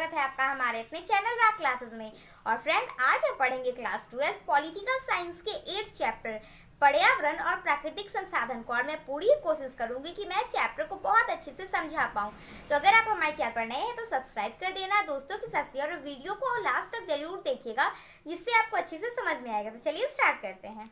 स्वागत है आपका हमारे अपने चैनल राग क्लासेस में। और फ्रेंड, आज हम पढ़ेंगे क्लास 12 पॉलिटिकल साइंस के 8th चैप्टर पर्यावरण और प्राकृतिक संसाधन को। और मैं पूरी कोशिश करूंगी कि मैं चैप्टर को बहुत अच्छे से समझा पाऊँ। तो अगर आप हमारे चैनल पर नए हैं तो सब्सक्राइब कर देना, दोस्तों के साथ शेयर और वीडियो को लास्ट तक जरूर देखिएगा, जिससे आपको अच्छे से समझ में आएगा। तो चलिए स्टार्ट करते हैं।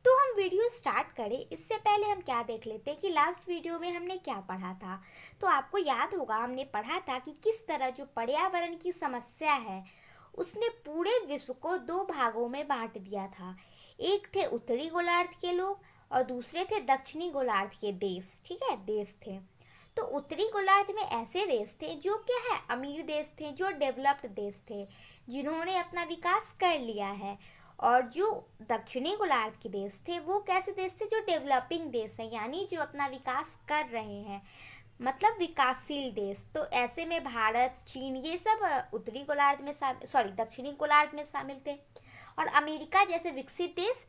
तो हम वीडियो स्टार्ट करें इससे पहले हम क्या देख लेते हैं कि लास्ट वीडियो में हमने क्या पढ़ा था। तो आपको याद होगा हमने पढ़ा था कि किस तरह जो पर्यावरण की समस्या है उसने पूरे विश्व को दो भागों में बांट दिया था। एक थे उत्तरी गोलार्ध के लोग और दूसरे थे दक्षिणी गोलार्ध के देश। ठीक है, देश थे। तो उत्तरी गोलार्ध में ऐसे देश थे जो क्या है, अमीर देश थे, जो डेवलप्ड देश थे, जिन्होंने अपना विकास कर लिया है। और जो दक्षिणी गोलार्ध के देश थे वो कैसे देश थे, जो डेवलपिंग देश है, यानी जो अपना विकास कर रहे हैं, मतलब विकासशील देश। तो ऐसे में भारत, चीन, ये सब उत्तरी गोलार्ध में दक्षिणी गोलार्ध में शामिल थे। और अमेरिका जैसे विकसित देश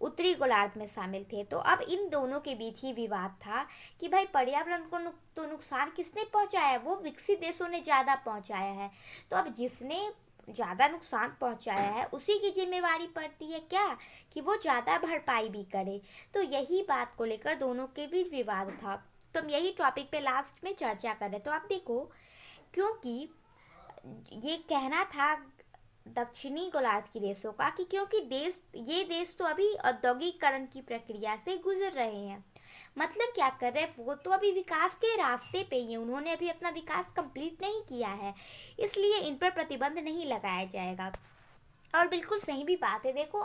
उत्तरी गोलार्ध में शामिल थे। तो अब इन दोनों के बीच ही विवाद था कि भाई पर्यावरण को तो नुकसान किसने पहुंचाया है, वो विकसित देशों ने ज़्यादा पहुंचाया है। तो अब जिसने ज़्यादा नुकसान पहुंचाया है उसी की जिम्मेवारी पड़ती है क्या, कि वो ज़्यादा भरपाई भी करे। तो यही बात को लेकर दोनों के बीच विवाद था। तो हम यही टॉपिक पे लास्ट में चर्चा करें। तो आप देखो, क्योंकि ये कहना था दक्षिणी गोलार्ध के देशों का कि क्योंकि ये देश तो अभी औद्योगिकरण की प्रक्रिया से गुजर रहे हैं। मतलब क्या कर रहे हैं, वो तो अभी विकास के रास्ते पे ही है, उन्होंने अभी अपना विकास कंप्लीट नहीं किया है, इसलिए इन पर प्रतिबंध नहीं लगाया जाएगा। और बिल्कुल सही भी बात है। देखो,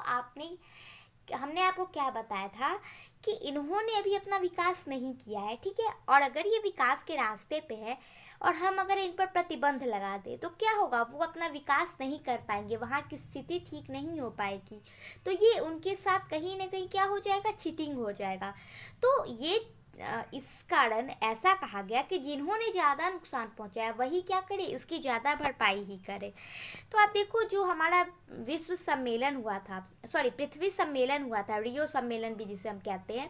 हमने आपको क्या बताया था कि इन्होंने अभी अपना विकास नहीं किया है, ठीक है। और अगर ये विकास के रास्ते पे है और हम अगर इन पर प्रतिबंध लगा दें तो क्या होगा, वो अपना विकास नहीं कर पाएंगे, वहाँ की स्थिति ठीक नहीं हो पाएगी। तो ये उनके साथ कहीं ना कहीं क्या हो जाएगा, चीटिंग हो जाएगा। तो ये इस कारण ऐसा कहा गया कि जिन्होंने ज़्यादा नुकसान पहुंचाया वही क्या करे, इसकी ज़्यादा भरपाई ही करे। तो आप देखो, जो हमारा विश्व सम्मेलन हुआ था, पृथ्वी सम्मेलन हुआ था, रियो सम्मेलन भी जिसे हम कहते हैं,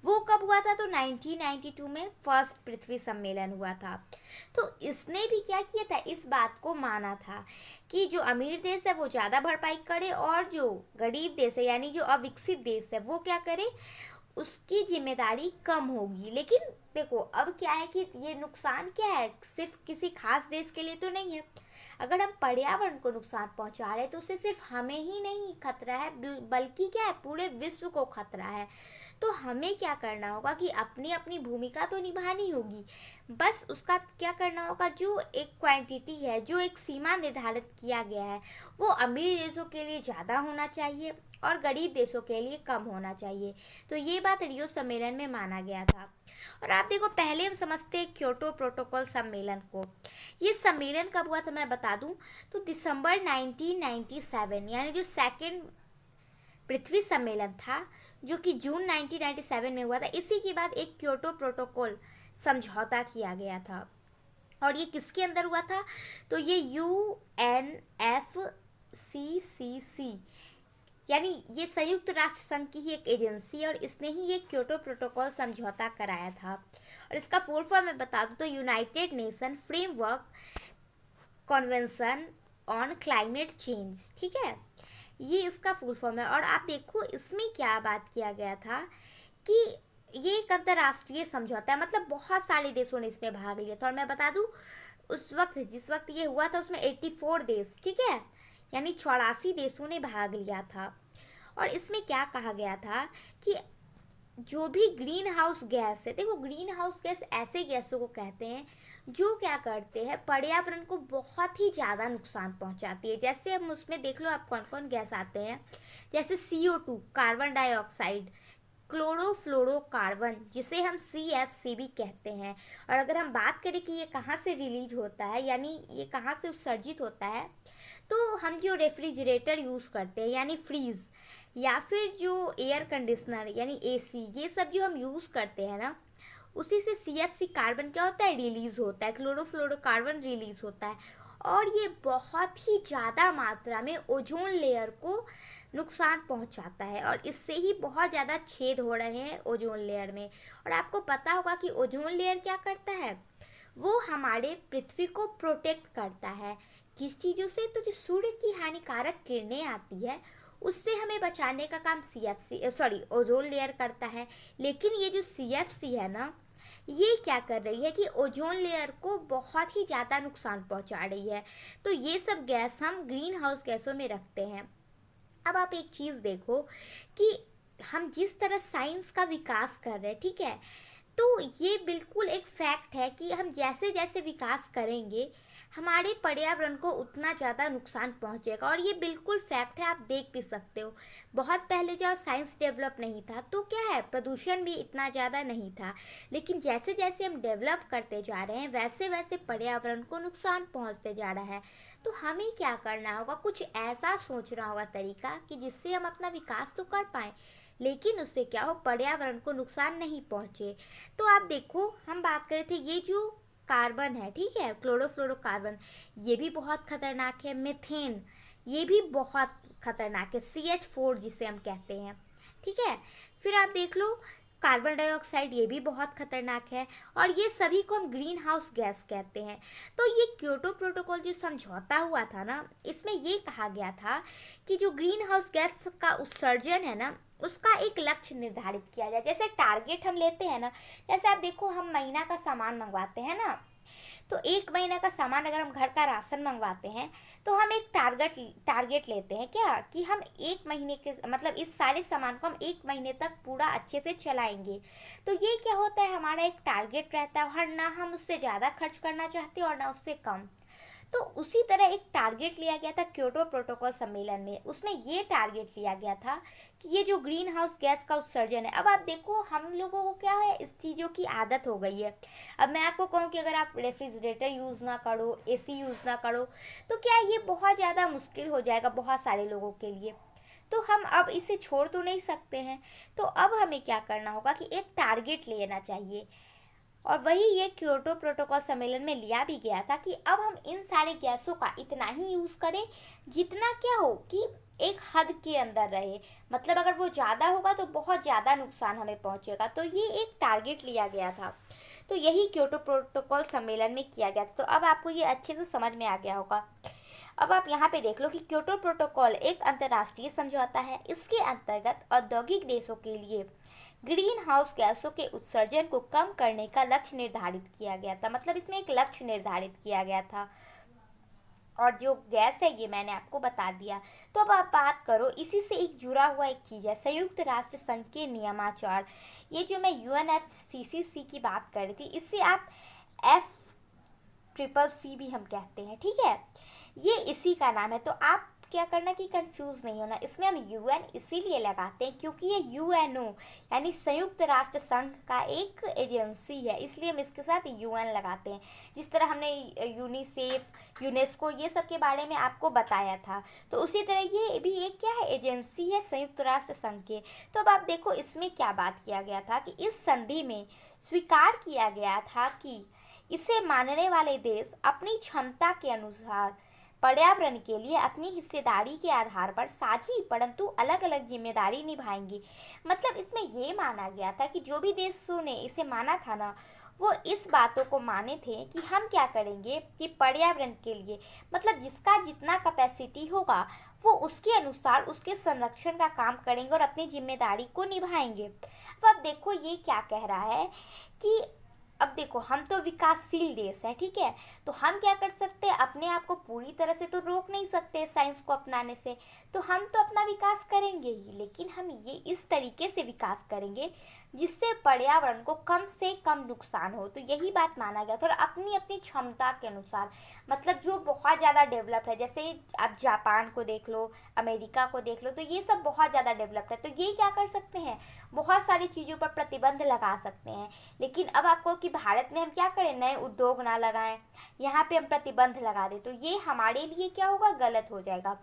वो कब हुआ था, तो 1992 में फर्स्ट पृथ्वी सम्मेलन हुआ था। तो इसने भी क्या किया था, इस बात को माना था कि जो अमीर देश है वो ज़्यादा भरपाई करे और जो गरीब देश है यानी जो अविकसित देश है वो क्या करे, उसकी जिम्मेदारी कम होगी। लेकिन देखो, अब क्या है कि ये नुकसान क्या है, सिर्फ किसी खास देश के लिए तो नहीं है। अगर हम पर्यावरण को नुकसान पहुंचा रहे हैं तो उससे सिर्फ हमें ही नहीं खतरा है, बल्कि क्या है, पूरे विश्व को खतरा है। तो हमें क्या करना होगा कि अपनी अपनी भूमिका तो निभानी होगी, बस उसका क्या करना होगा, जो एक क्वांटिटी है, जो एक सीमा निर्धारित किया गया है, वो अमीर देशों के लिए ज़्यादा होना चाहिए और गरीब देशों के लिए कम होना चाहिए। तो ये बात रियो सम्मेलन में माना गया था। और आप देखो, पहले हम समझते हैं क्योटो प्रोटोकॉल सम्मेलन को। ये सम्मेलन कब हुआ था मैं बता दूं, तो दिसंबर 1997, यानी जो सेकंड पृथ्वी सम्मेलन था जो कि जून 1997 में हुआ था, इसी के बाद एक क्योटो प्रोटोकॉल समझौता किया गया था। और ये किसके अंदर हुआ था, तो ये UNFCCC, यानी ये संयुक्त राष्ट्र संघ की ही एक एजेंसी है और इसने ही ये क्योटो प्रोटोकॉल समझौता कराया था। और इसका फुल फॉर्म मैं बता दूं तो United nation framework convention on climate change, ठीक है, ये इसका फुल फॉर्म है। और आप देखो इसमें क्या बात किया गया था कि ये एक अंतर्राष्ट्रीय समझौता है, मतलब बहुत सारे देशों ने इसमें भाग लिया था। और मैं बता दूं, उस वक्त जिस वक्त ये हुआ था उसमें 84 देश, ठीक है, यानी 84 देशों ने भाग लिया था। और इसमें क्या कहा गया था कि जो भी ग्रीन हाउस गैस है, देखो ग्रीन हाउस गैस ऐसे गैसों को कहते हैं जो क्या करते हैं, पर्यावरण को बहुत ही ज़्यादा नुकसान पहुंचाती है। जैसे हम उसमें देख लो आप कौन कौन गैस आते हैं, जैसे CO2 कार्बन डाइऑक्साइड, क्लोरोफ्लोरोकार्बन जिसे हम CFC भी कहते हैं। और अगर हम बात करें कि ये कहाँ से रिलीज होता है, यानी ये कहाँ से उत्सर्जित होता है, तो हम जो रेफ्रिजरेटर यूज़ करते हैं यानी फ्रीज, या फिर जो एयर कंडीशनर यानी AC, ये सब जो हम यूज़ करते हैं ना, उसी से CFC कार्बन क्या होता है, रिलीज़ होता है, क्लोरोफ्लोरोकार्बन रिलीज़ होता है। और ये बहुत ही ज़्यादा मात्रा में ओजोन लेयर को नुकसान पहुंचाता है और इससे ही बहुत ज़्यादा छेद हो रहे हैं ओजोन लेयर में। और आपको पता होगा कि ओजोन लेयर क्या करता है, वो हमारे पृथ्वी को प्रोटेक्ट करता है। किस चीज़ों से? तो जो सूर्य की हानिकारक किरणें आती है उससे हमें बचाने का काम ओजोन लेयर करता है। लेकिन ये जो CFC है ना, ये क्या कर रही है कि ओजोन लेयर को बहुत ही ज़्यादा नुकसान पहुंचा रही है। तो ये सब गैस हम ग्रीन हाउस गैसों में रखते हैं। अब आप एक चीज़ देखो कि हम जिस तरह साइंस का विकास कर रहे हैं, ठीक है, तो ये बिल्कुल एक फैक्ट है कि हम जैसे जैसे विकास करेंगे हमारे पर्यावरण को उतना ज़्यादा नुकसान पहुंचेगा। और ये बिल्कुल फैक्ट है, आप देख भी सकते हो। बहुत पहले जब साइंस डेवलप नहीं था तो क्या है, प्रदूषण भी इतना ज़्यादा नहीं था। लेकिन जैसे जैसे हम डेवलप करते जा रहे हैं वैसे वैसे पर्यावरण को नुकसान पहुंचते जा रहा है। तो हमें क्या करना होगा, कुछ ऐसा सोचना होगा तरीका कि जिससे हम अपना विकास तो कर पाएँ लेकिन उससे क्या हो, पर्यावरण को नुकसान नहीं पहुंचे। तो आप देखो, हम बात कर रहे थे ये जो कार्बन है, ठीक है, क्लोरोफ्लोरोकार्बन, ये भी बहुत खतरनाक है। मीथेन, ये भी बहुत खतरनाक है, CH4 जिसे हम कहते हैं, ठीक है। फिर आप देख लो कार्बन डाइऑक्साइड, ये भी बहुत खतरनाक है। और ये सभी को हम ग्रीन हाउस गैस कहते हैं। तो ये क्योटो प्रोटोकॉल जो समझौता हुआ था ना, इसमें ये कहा गया था कि जो ग्रीन हाउस गैस का उत्सर्जन है ना, उसका एक लक्ष्य निर्धारित किया जाए। जैसे टारगेट हम लेते हैं ना, जैसे आप देखो हम महीना का सामान मंगवाते हैं ना, तो एक महीना का सामान अगर हम घर का राशन मंगवाते हैं तो हम एक टारगेट लेते हैं क्या, कि हम एक महीने के मतलब इस सारे सामान को हम एक महीने तक पूरा अच्छे से चलाएंगे। तो ये क्या होता है, हमारा एक टारगेट रहता है और ना हम उससे ज़्यादा खर्च करना चाहते और ना उससे कम। तो उसी तरह एक टारगेट लिया गया था क्योटो प्रोटोकॉल सम्मेलन में। उसमें ये टारगेट लिया गया था कि ये जो ग्रीन हाउस गैस का उत्सर्जन है, अब आप देखो हम लोगों को क्या है, इस चीज़ों की आदत हो गई है। अब मैं आपको कहूँ कि अगर आप रेफ्रिजरेटर यूज़ ना करो, AC यूज़ ना करो, तो क्या ये बहुत ज़्यादा मुश्किल हो जाएगा बहुत सारे लोगों के लिए। तो हम अब इसे छोड़ तो नहीं सकते हैं। तो अब हमें क्या करना होगा कि एक टारगेट लेना चाहिए। और वही ये क्योटो प्रोटोकॉल सम्मेलन में लिया भी गया था कि अब हम इन सारे गैसों का इतना ही यूज़ करें जितना क्या हो कि एक हद के अंदर रहे। मतलब अगर वो ज़्यादा होगा तो बहुत ज़्यादा नुकसान हमें पहुंचेगा। तो ये एक टारगेट लिया गया था। तो यही क्योटो प्रोटोकॉल सम्मेलन में किया गया था। तो अब आपको ये अच्छे से समझ में आ गया होगा। अब आप यहाँ पे देख लो कि क्योटो प्रोटोकॉल एक अंतर्राष्ट्रीय समझौता है। इसके अंतर्गत औद्योगिक देशों के लिए ग्रीन हाउस गैसों के उत्सर्जन को कम करने का लक्ष्य निर्धारित किया गया था। मतलब इसमें एक लक्ष्य निर्धारित किया गया था और जो गैस है ये मैंने आपको बता दिया। तो अब आप बात करो, इसी से एक जुड़ा हुआ एक चीज़ है संयुक्त राष्ट्र संघ के नियमाचार। ये जो मैं UNFCCC की बात कर रही थी, इससे आप FCCC भी हम कहते हैं, ठीक है, ये इसी का नाम है। तो आप क्या करना कि कंफ्यूज नहीं होना, इसमें हम UN इसीलिए लगाते हैं क्योंकि ये UNO यानी संयुक्त राष्ट्र संघ का एक एजेंसी है, इसलिए हम इसके साथ UN लगाते हैं। जिस तरह हमने यूनिसेफ, यूनेस्को ये सब के बारे में आपको बताया था, तो उसी तरह ये भी एक क्या है, एजेंसी है संयुक्त राष्ट्र संघ के। तो अब आप देखो इसमें क्या बात किया गया था कि इस संधि में स्वीकार किया गया था कि इसे मानने वाले देश अपनी क्षमता के अनुसार पर्यावरण के लिए अपनी हिस्सेदारी के आधार पर साझी परंतु अलग अलग जिम्मेदारी निभाएंगे। मतलब इसमें ये माना गया था कि जो भी देशों ने इसे माना था ना, वो इस बातों को माने थे कि हम क्या करेंगे कि पर्यावरण के लिए मतलब जिसका जितना कैपेसिटी होगा वो उसके अनुसार उसके संरक्षण का काम करेंगे और अपनी जिम्मेदारी को निभाएंगे। अब देखो ये क्या कह रहा है कि अब देखो हम तो विकासशील देश है, ठीक है, तो हम क्या कर सकते हैं, अपने आप को पूरी तरह से तो रोक नहीं सकते साइंस को अपनाने से। तो हम तो अपना विकास करेंगे ही, लेकिन हम ये इस तरीके से विकास करेंगे जिससे पर्यावरण को कम से कम नुकसान हो। तो यही बात माना गया था। और अपनी अपनी क्षमता के अनुसार, मतलब जो बहुत ज़्यादा डेवलप्ड है, जैसे आप जापान को देख लो, अमेरिका को देख लो, तो ये सब बहुत ज़्यादा डेवलप्ड है। तो ये क्या कर सकते हैं, बहुत सारी चीज़ों पर प्रतिबंध लगा सकते हैं। लेकिन अब आपको कि भारत में हम क्या करें, नए उद्योग ना लगाएं, यहाँ पे हम प्रतिबंध लगा दें, तो ये हमारे लिए क्या होगा, गलत हो जाएगा।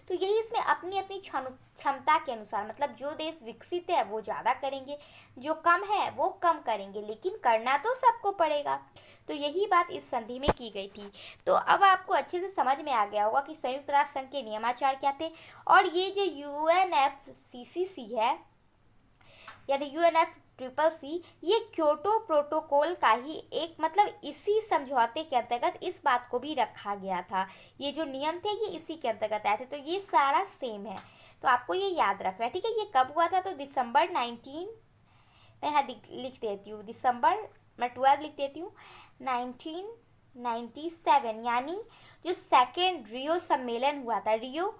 तो यही इसमें अपनी अपनी क्षमता के अनुसार, मतलब जो देश विकसित है वो ज़्यादा करेंगे, जो कम है वो कम करेंगे, लेकिन करना तो सबको पड़ेगा। तो यही बात इस संधि में की गई थी। तो अब आपको अच्छे से समझ में आ गया होगा कि संयुक्त राष्ट्र संघ के नियमाचार क्या थे। और ये जो UNFCCC है यानी CCC ये क्योटो प्रोटोकॉल का ही एक मतलब इसी समझौते के अंतर्गत इस बात को भी रखा गया था। ये जो नियम थे ये इसी के अंतर्गत आए थे, तो ये सारा सेम है, तो आपको ये याद रखना है, ठीक है। ये कब हुआ था? तो दिसंबर 19, मैं यहाँ लिख देती हूँ दिसंबर, मैं 12 लिख देती हूँ, 1997, यानी जो सेकेंड रियो सम्मेलन हुआ था। रियो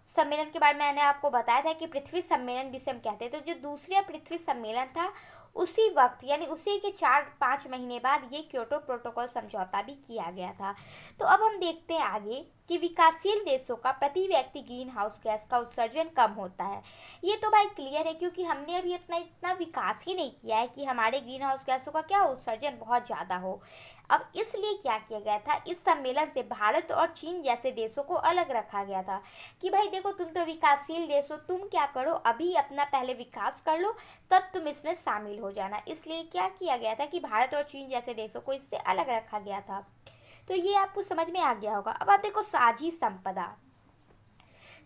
सम्मेलन के बारे में मैंने आपको बताया था कि पृथ्वी सम्मेलन जिसे हम कहते हैं, तो जो दूसरा पृथ्वी सम्मेलन था उसी वक्त यानी उसी के 4-5 महीने बाद ये क्योटो प्रोटोकॉल समझौता भी किया गया था। तो अब हम देखते हैं आगे कि विकासशील देशों का प्रति व्यक्ति ग्रीन हाउस गैस का उत्सर्जन कम होता है। ये तो भाई क्लियर है, क्योंकि हमने अभी अपना इतना विकास ही नहीं किया है कि हमारे ग्रीन हाउस गैसों का क्या उत्सर्जन बहुत ज़्यादा हो। अब इसलिए क्या किया गया था, इस सम्मेलन से भारत और चीन जैसे देशों को अलग रखा गया था कि भाई देखो, तुम तो विकासशील देश हो, तुम क्या करो, अभी अपना पहले विकास कर लो, तब तुम इसमें शामिल हो जाना। इसलिए क्या किया गया था कि भारत और चीन जैसे देशों को इससे अलग रखा गया था। तो ये आपको समझ में आ गया होगा। अब आप देखो साझी संपदा।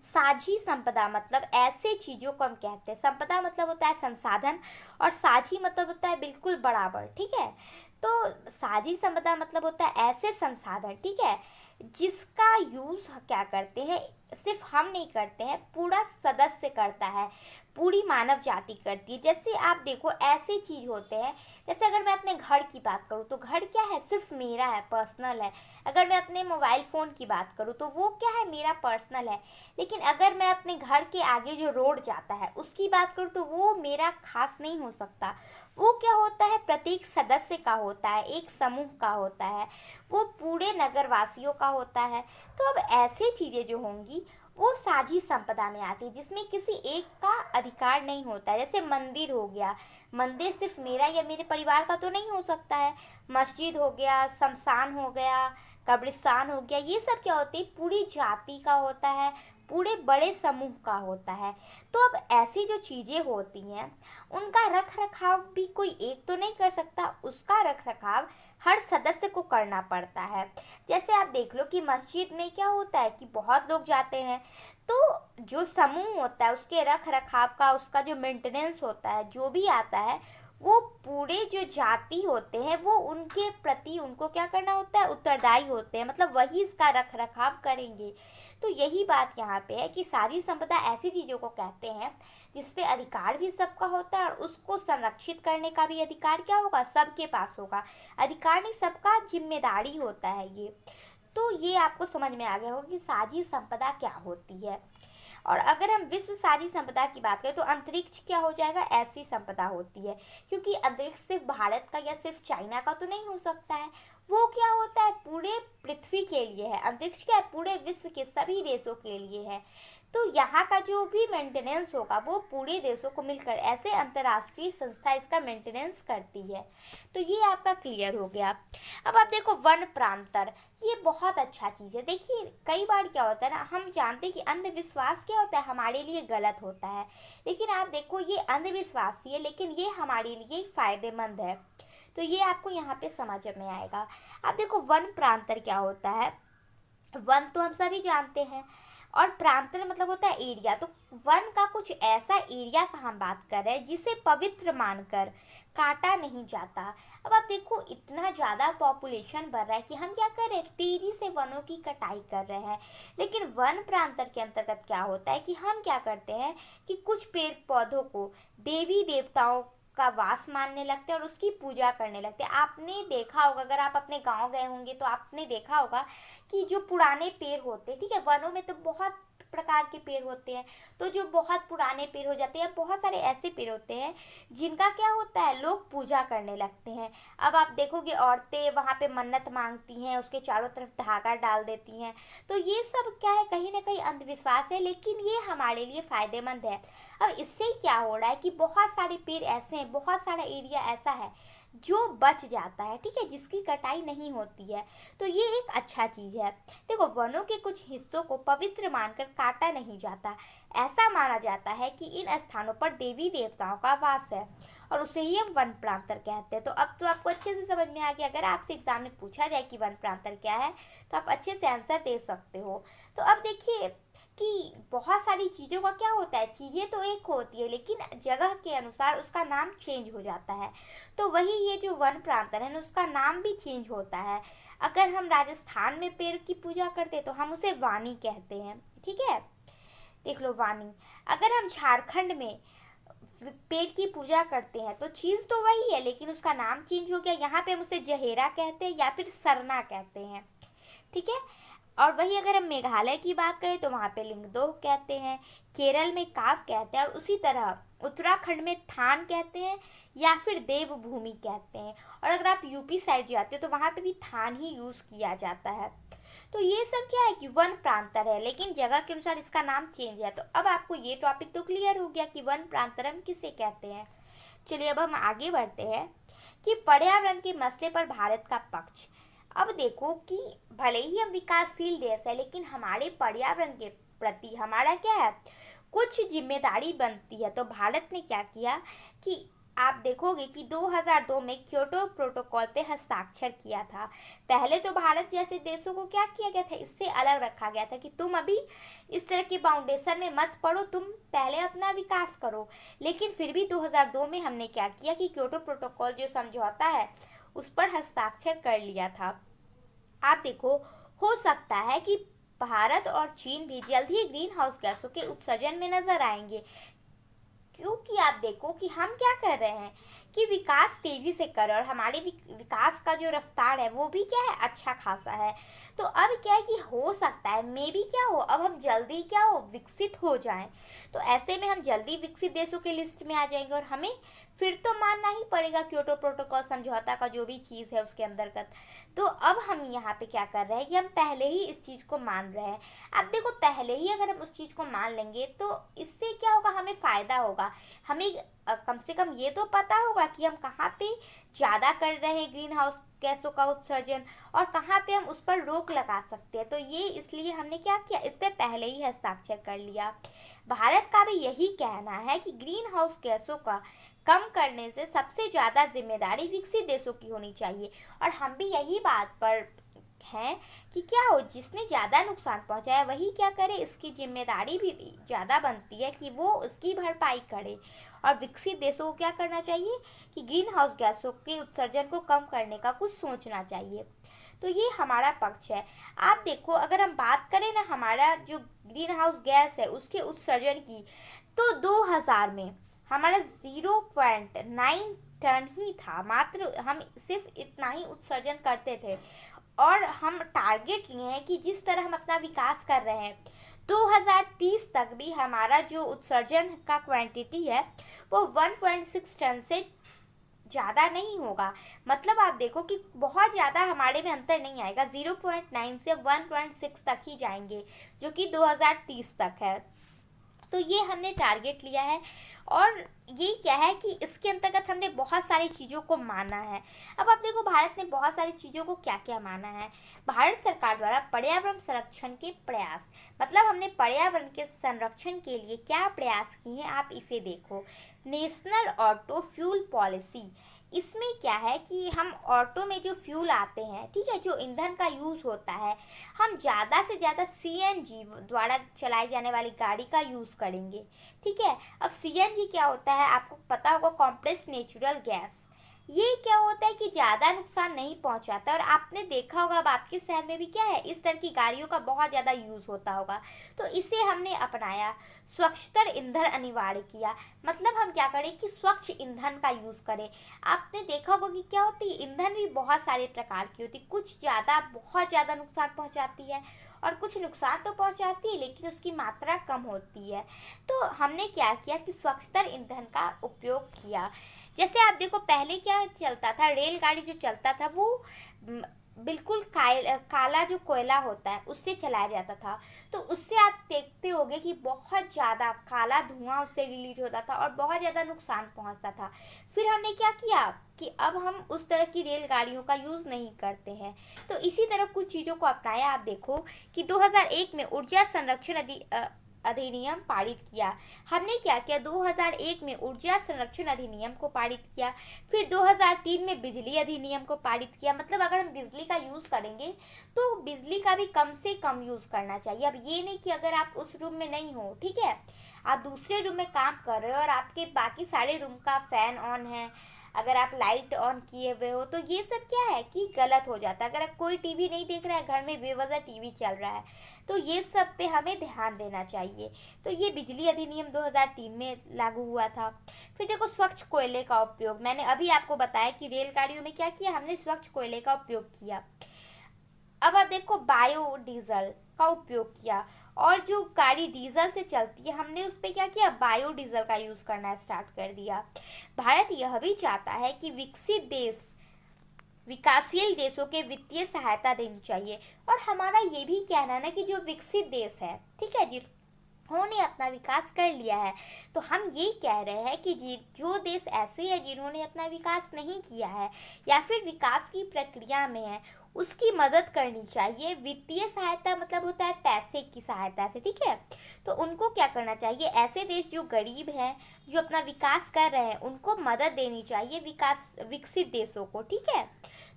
साझी संपदा मतलब ऐसे चीजों को हम कहते हैं, संपदा मतलब होता है संसाधन, और साझी मतलब होता है बिल्कुल बराबर, ठीक है। तो साझी संपदा मतलब होता है ऐसे संसाधन, ठीक है, जिसका यूज क्या करते हैं, सिर्फ हम नहीं करते हैं, पूरा सदस्य करता है, पूरी मानव जाति करती है। जैसे आप देखो ऐसे चीज होते हैं, जैसे अगर मैं अपने घर की बात करूँ तो घर क्या है, सिर्फ मेरा है, पर्सनल है। अगर मैं अपने मोबाइल फ़ोन की बात करूँ तो वो क्या है, मेरा पर्सनल है। लेकिन अगर मैं अपने घर के आगे जो रोड जाता है उसकी बात करूँ तो वो मेरा खास नहीं हो सकता। वो क्या होता है, प्रत्येक सदस्य का होता है, एक समूह का होता है, वो पूरे नगरवासियों का होता है। तो अब ऐसी चीज़ें जो होंगी वो साझी संपदा में आती है, जिसमें किसी एक का अधिकार नहीं होता है। जैसे मंदिर हो गया, मंदिर सिर्फ मेरा या मेरे परिवार का तो नहीं हो सकता है। मस्जिद हो गया, शमशान हो गया, कब्रिस्तान हो गया, ये सब क्या होती है, पूरी जाति का होता है, पूरे बड़े समूह का होता है। तो अब ऐसी जो चीज़ें होती हैं उनका रख रखाव भी कोई एक तो नहीं कर सकता, उसका रख रखाव हर सदस्य को करना पड़ता है। जैसे आप देख लो कि मस्जिद में क्या होता है कि बहुत लोग जाते हैं, तो जो समूह होता है उसके रख रखाव का, उसका जो मेंटेनेंस होता है, जो भी आता है, वो पूरे जो जाति होते हैं वो उनके प्रति उनको क्या करना होता है, उत्तरदायी होते हैं, मतलब वही इसका रख रखाव करेंगे। तो यही बात यहाँ पे है कि साझी संपदा ऐसी चीज़ों को कहते हैं जिसपे अधिकार भी सबका होता है और उसको संरक्षित करने का भी अधिकार क्या होगा, सबके पास होगा। अधिकार नहीं, सबका जिम्मेदारी होता है ये। तो ये आपको समझ में आ गया होगा कि साझी संपदा क्या होती है। और अगर हम विश्व साझी संपदा की बात करें तो अंतरिक्ष क्या हो जाएगा, ऐसी संपदा होती है, क्योंकि अंतरिक्ष सिर्फ भारत का या सिर्फ चाइना का तो नहीं हो सकता है। वो क्या होता है, पूरे पृथ्वी के लिए है। अंतरिक्ष क्या है, पूरे विश्व के सभी देशों के लिए है। तो यहाँ का जो भी मेंटेनेंस होगा वो पूरे देशों को मिलकर ऐसे अंतर्राष्ट्रीय संस्था इसका मेंटेनेंस करती है। तो ये आपका क्लियर हो गया। अब आप देखो वन प्रांतर, ये बहुत अच्छा चीज़ है। देखिए कई बार क्या होता है ना, हम जानते हैं कि अंधविश्वास क्या होता है, हमारे लिए गलत होता है, लेकिन आप देखो ये अंधविश्वास ही है, लेकिन ये हमारे लिए फायदेमंद है। तो ये आपको यहाँ पे समझ में आएगा। आप देखो वन प्रांतर क्या होता है, वन तो हम सभी जानते हैं और प्रांतर मतलब होता है एरिया। तो वन का कुछ ऐसा एरिया का हम बात कर रहे हैं जिसे पवित्र मानकर काटा नहीं जाता। अब आप देखो इतना ज़्यादा पॉपुलेशन बढ़ रहा है कि हम क्या कर रहे हैं, तेजी से वनों की कटाई कर रहे हैं। लेकिन वन प्रांतर के अंतर्गत क्या होता है कि हम क्या करते हैं कि कुछ पेड़ पौधों को देवी देवताओं का वास मानने लगते हैं और उसकी पूजा करने लगते हैं। आपने देखा होगा, अगर आप अपने गांव गए होंगे तो आपने देखा होगा कि जो पुराने पेड़ होते हैं, ठीक है, वनों में तो बहुत प्रकार के पेड़ होते हैं, तो जो बहुत पुराने पेड़ हो जाते हैं, बहुत सारे ऐसे पेड़ होते हैं जिनका क्या होता है, लोग पूजा करने लगते हैं। अब आप देखोगे औरतें वहाँ पे मन्नत मांगती हैं, उसके चारों तरफ धागा डाल देती हैं। तो ये सब क्या है, कहीं ना कहीं अंधविश्वास है, लेकिन ये हमारे लिए फायदेमंद है। अब इससे क्या हो रहा है कि बहुत सारे पेड़ ऐसे हैं, बहुत सारा एरिया ऐसा है जो बच जाता है, ठीक है, जिसकी कटाई नहीं होती है। तो ये एक अच्छा चीज़ है। देखो वनों के कुछ हिस्सों को पवित्र मानकर काटा नहीं जाता। ऐसा माना जाता है कि इन स्थानों पर देवी देवताओं का वास है और उसे ही हम वन प्रांतर कहते हैं। तो अब तो आपको अच्छे से समझ में आ गया। अगर आपसे एग्जाम में पूछा जाए कि वन प्रांतर क्या है तो आप अच्छे से आंसर दे सकते हो। तो अब देखिए कि बहुत सारी चीज़ों का क्या होता है, चीज़ें तो एक होती है लेकिन जगह के अनुसार उसका नाम चेंज हो जाता है। तो वही ये जो वन प्रांतन है ना, उसका नाम भी चेंज होता है। अगर हम राजस्थान में पेड़ की पूजा करते हैं तो हम उसे वाणी कहते हैं, ठीक है। देख लो वाणी। अगर हम झारखंड में पेड़ की पूजा करते हैं तो चीज़ तो वही है लेकिन उसका नाम चेंज हो गया। यहाँ पे हम उसे जहेरा कहते हैं या फिर सरना कहते हैं, ठीक है। और वही अगर हम मेघालय की बात करें तो वहाँ पे लिंगदोह कहते हैं, केरल में काव कहते हैं, और उसी तरह उत्तराखंड में थान कहते हैं या फिर देवभूमि कहते हैं। और अगर आप यूपी साइड जाते हो तो वहाँ पे भी थान ही यूज़ किया जाता है। तो ये सब क्या है कि वन प्रांतर है लेकिन जगह के अनुसार इसका नाम चेंज है। तो अब आपको ये टॉपिक तो क्लियर हो गया कि वन प्रांतरम किसे कहते हैं। चलिए अब हम आगे बढ़ते हैं कि पर्यावरण के मसले पर भारत का पक्ष। अब देखो कि भले ही हम विकासशील देश है लेकिन हमारे पर्यावरण के प्रति हमारा क्या है, कुछ जिम्मेदारी बनती है। तो भारत ने क्या किया कि आप देखोगे कि 2002 में क्योटो प्रोटोकॉल पे हस्ताक्षर किया था। पहले तो भारत जैसे देशों को क्या किया गया था, इससे अलग रखा गया था कि तुम अभी इस तरह के फाउंडेशन में मत पड़ो, तुम पहले अपना विकास करो। लेकिन फिर भी 2002 में हमने क्या किया कि क्योटो प्रोटोकॉल जो समझौता है उस पर हस्ताक्षर कर लिया था। आप देखो, हो सकता है कि भारत और चीन भी जल्द ही ग्रीन हाउस गैसों के उत्सर्जन में नजर आएंगे, क्योंकि आप देखो कि हम क्या कर रहे हैं कि विकास तेजी से कर रहे हैं और हमारे विकास का जो रफ्तार है वो भी क्या है, अच्छा खासा है। तो अब क्या है कि हो सकता है मे बी क्या हो, अब हम जल्दी क्या हो, विकसित हो जाएं। तो ऐसे में हम जल्दी विकसित देशों के लिस्ट में आ जाएंगे और हमें फिर तो मानना ही पड़ेगा क्योटो प्रोटोकॉल समझौता का जो भी चीज़ है उसके अंतर्गत। तो अब हम यहाँ पे क्या कर रहे हैं कि हम पहले ही इस चीज़ को मान रहे हैं। अब देखो, पहले ही अगर हम उस चीज़ को मान लेंगे तो इससे क्या होगा, हमें फ़ायदा होगा। हमें कम से कम ये तो पता होगा कि हम कहाँ पे ज़्यादा कर रहे हैं ग्रीन हाउस गैसों का उत्सर्जन और कहाँ पे हम उस पर रोक लगा सकते हैं। तो ये इसलिए हमने क्या किया, इस पर पहले ही हस्ताक्षर कर लिया। भारत का भी यही कहना है कि ग्रीन हाउस गैसों का कम करने से सबसे ज़्यादा जिम्मेदारी विकसित देशों की होनी चाहिए। और हम भी यही बात पर हैं कि क्या हो, जिसने ज़्यादा नुकसान पहुंचाया वही क्या करे, इसकी जिम्मेदारी भी ज़्यादा बनती है कि वो उसकी भरपाई करे। और विकसित देशों को क्या करना चाहिए कि ग्रीन हाउस गैसों के उत्सर्जन को कम करने का कुछ सोचना चाहिए। तो ये हमारा पक्ष है। आप देखो, अगर हम बात करें ना हमारा जो ग्रीन हाउस गैस है उसके उत्सर्जन की, तो 2000 में हमारा 0.9 टन ही था, मात्र हम सिर्फ इतना ही उत्सर्जन करते थे। और हम टारगेट लिए हैं कि जिस तरह हम अपना विकास कर रहे हैं 2030 तक भी हमारा जो उत्सर्जन का क्वांटिटी है वो 1.6 टन से ज़्यादा नहीं होगा। मतलब आप देखो कि बहुत ज़्यादा हमारे में अंतर नहीं आएगा, 0.9 से 1.6 तक ही जाएंगे जो कि 2030 तक है। तो ये हमने टारगेट लिया है और ये क्या है कि इसके अंतर्गत हमने बहुत सारी चीज़ों को माना है। अब आप देखो, भारत ने बहुत सारी चीज़ों को क्या क्या माना है। भारत सरकार द्वारा पर्यावरण संरक्षण के प्रयास, मतलब हमने पर्यावरण के संरक्षण के लिए क्या प्रयास किए हैं, आप इसे देखो। नेशनल ऑटो फ्यूल पॉलिसी, इसमें क्या है कि हम ऑटो में जो फ्यूल आते हैं, ठीक है, जो ईंधन का यूज़ होता है, हम ज़्यादा से ज़्यादा सीएनजी द्वारा चलाई जाने वाली गाड़ी का यूज़ करेंगे, ठीक है। अब सीएनजी क्या होता है, आपको पता होगा, कॉम्प्रेस्ड नेचुरल गैस। ये क्या होता है कि ज़्यादा नुकसान नहीं पहुंचाता और आपने देखा होगा अब आपके शहर में भी क्या है, इस तरह की गाड़ियों का बहुत ज़्यादा यूज़ होता होगा। तो इसे हमने अपनाया। स्वच्छतर ईंधन अनिवार्य किया, मतलब हम क्या करें कि स्वच्छ ईंधन का यूज़ करें। आपने देखा होगा कि क्या होती है, ईंधन भी बहुत सारे प्रकार की होती है, कुछ ज़्यादा बहुत ज़्यादा नुकसान पहुंचाती है और कुछ नुकसान तो पहुंचाती है लेकिन उसकी मात्रा कम होती है। तो हमने क्या किया कि स्वच्छतर ईंधन का उपयोग किया। जैसे आप देखो, पहले क्या चलता था, रेलगाड़ी जो चलता था वो बिल्कुल काला जो कोयला होता है उससे चलाया जाता था। तो उससे आप देखते होंगे कि बहुत ज़्यादा काला धुआं उससे रिलीज होता था और बहुत ज़्यादा नुकसान पहुंचता था। फिर हमने क्या किया कि अब हम उस तरह की रेलगाड़ियों का यूज़ नहीं करते हैं। तो इसी तरह कुछ चीज़ों को अपनाया। आप देखो कि 2001 में ऊर्जा संरक्षण अधिनियम पारित किया। हमने क्या किया, 2001 में ऊर्जा संरक्षण अधिनियम को पारित किया, फिर 2003 में बिजली अधिनियम को पारित किया। मतलब अगर हम बिजली का यूज़ करेंगे तो बिजली का भी कम से कम यूज़ करना चाहिए। अब ये नहीं कि अगर आप उस रूम में नहीं हो, ठीक है, आप दूसरे रूम में काम कर रहे हो और आपके बाकी सारे रूम का फैन ऑन है, अगर आप लाइट ऑन किए हुए हो, तो ये सब क्या है कि गलत हो जाता है। अगर कोई टीवी नहीं देख रहा है, घर में बेवजह टीवी चल रहा है, तो ये सब पे हमें ध्यान देना चाहिए। तो ये बिजली अधिनियम 2003 में लागू हुआ था। फिर देखो स्वच्छ कोयले का उपयोग, मैंने अभी आपको बताया कि रेलगाड़ियों में क्या किया, हमने स्वच्छ कोयले का उपयोग किया। अब आप देखो बायोडीजल का उपयोग किया, और जो गाड़ी डीजल से चलती है हमने उस पर क्या किया, बायोडीजल का यूज करना स्टार्ट कर दिया। भारत यह भी चाहता है कि विकसित देश विकासशील देशों के वित्तीय सहायता देनी चाहिए। और हमारा ये भी कहना है ना कि जो विकसित देश है, ठीक है, जिन्होंने अपना विकास कर लिया है, तो हम ये कह रहे हैं कि जो देश ऐसे हैं जिन्होंने अपना विकास नहीं किया है या फिर विकास की प्रक्रिया में है, उसकी मदद करनी चाहिए। वित्तीय सहायता मतलब होता है पैसे की सहायता से, ठीक है। तो उनको क्या करना चाहिए, ऐसे देश जो गरीब हैं, जो अपना विकास कर रहे हैं, उनको मदद देनी चाहिए, विकसित देशों को, ठीक है।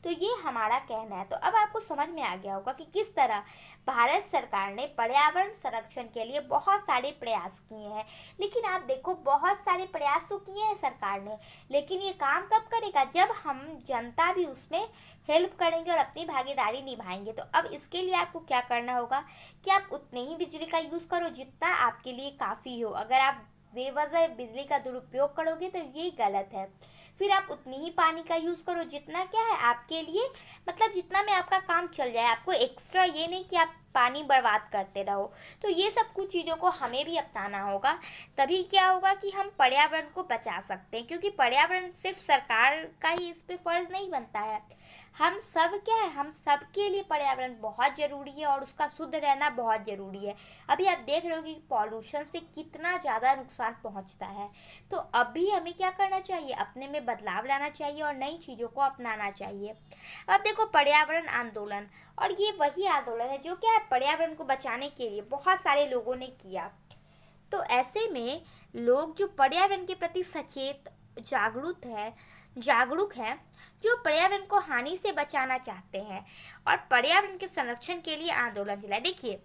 तो ये हमारा कहना है। तो अब आपको समझ में आ गया होगा कि किस तरह भारत सरकार ने पर्यावरण संरक्षण के लिए बहुत सारे प्रयास किए हैं। लेकिन आप देखो, बहुत सारे प्रयास तो किए हैं सरकार ने, लेकिन ये काम कब करेगा, जब हम जनता भी उसमें हेल्प करेंगे और अपनी भागीदारी निभाएंगे। तो अब इसके लिए आपको क्या करना होगा कि आप उतने ही बिजली का यूज़ करो जितना आपके लिए काफ़ी हो। अगर आप बेवजह बिजली का दुरुपयोग करोगे तो ये गलत है। फिर आप उतनी ही पानी का यूज़ करो जितना क्या है आपके लिए, मतलब जितना में आपका काम चल जाए। आपको एक्स्ट्रा ये नहीं कि आप पानी बर्बाद करते रहो। तो ये सब कुछ चीज़ों को हमें भी अपनाना होगा, तभी क्या होगा कि हम पर्यावरण को बचा सकते हैं। क्योंकि पर्यावरण सिर्फ सरकार का ही इस पे फर्ज नहीं बनता है, हम सब क्या है, हम सब के लिए पर्यावरण बहुत ज़रूरी है और उसका शुद्ध रहना बहुत ज़रूरी है। अभी आप देख रहे हो कि पॉल्यूशन से कितना ज़्यादा नुकसान पहुंचता है। तो अभी हमें क्या करना चाहिए, अपने में बदलाव लाना चाहिए और नई चीज़ों को अपनाना चाहिए। अब देखो पर्यावरण आंदोलन, और ये वही आंदोलन है जो क्या है, पर्यावरण को बचाने के लिए बहुत सारे लोगों ने किया। तो ऐसे में लोग जो पर्यावरण के प्रति सचेत जागरूक है, जो पर्यावरण को हानि से बचाना चाहते हैं और पर्यावरण के संरक्षण के लिए आंदोलन चलाए। देखिए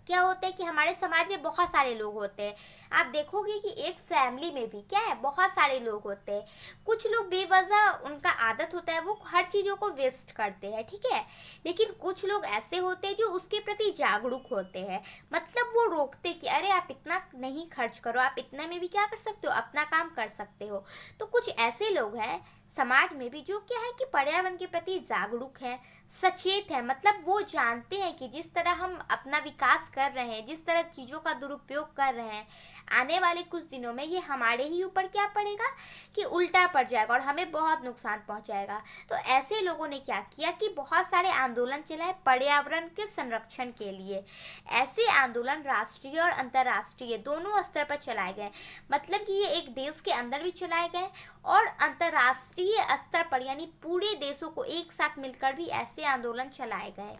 क्या होता है कि हमारे समाज में बहुत सारे लोग होते हैं। आप देखोगे कि एक फैमिली में भी क्या है, बहुत सारे लोग होते हैं। कुछ लोग बेवजह उनका आदत होता है, वो हर चीज़ों को वेस्ट करते हैं, ठीक है। लेकिन कुछ लोग ऐसे होते हैं जो उसके प्रति जागरूक होते हैं, मतलब वो रोकते कि अरे आप इतना नहीं खर्च करो, आप इतना में भी क्या कर सकते हो, अपना काम कर सकते हो। तो कुछ ऐसे लोग हैं समाज में भी जो क्या है कि पर्यावरण के प्रति जागरूक है, सचेत है। मतलब वो जानते हैं कि जिस तरह हम अपना विकास कर रहे हैं, जिस तरह चीज़ों का दुरुपयोग कर रहे हैं, आने वाले कुछ दिनों में ये हमारे ही ऊपर क्या पड़ेगा कि उल्टा पड़ जाएगा और हमें बहुत नुकसान पहुंचाएगा। तो ऐसे लोगों ने क्या किया कि बहुत सारे आंदोलन चलाए पर्यावरण के संरक्षण के लिए। ऐसे आंदोलन राष्ट्रीय और अंतर्राष्ट्रीय दोनों स्तर पर चलाए गए। मतलब कि ये एक देश के अंदर भी चलाए गए और अंतर्राष्ट्रीय स्तर पर, यानी पूरे देशों को एक साथ मिलकर भी ऐसे आंदोलन चलाए गए।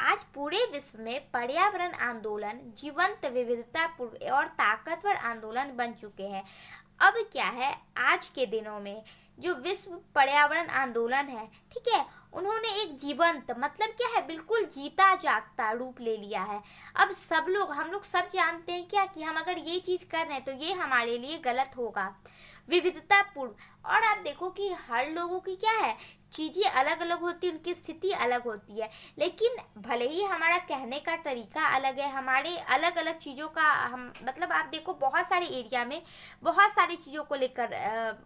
आज पूरे विश्व में पर्यावरण आंदोलन जीवंत, विविधतापूर्ण और ताकतवर आंदोलन बन चुके हैं। अब क्या है, आज के दिनों में जो विश्व पर्यावरण आंदोलन है, ठीक है, उन्होंने एक जीवंत, मतलब क्या है, बिल्कुल जीता जागता रूप ले लिया है। अब सब लोग, हम लोग सब जानते हैं क्या कि हम अगर ये चीज़ कर रहे हैं तो ये हमारे लिए गलत होगा। विविधतापूर्ण, और आप देखो कि हर लोगों की क्या है, चीज़ें अलग अलग होती है, उनकी स्थिति अलग होती है। लेकिन भले ही हमारा कहने का तरीका अलग है, हमारे अलग अलग चीज़ों का हम, मतलब आप देखो बहुत सारे एरिया में बहुत सारी चीज़ों को लेकर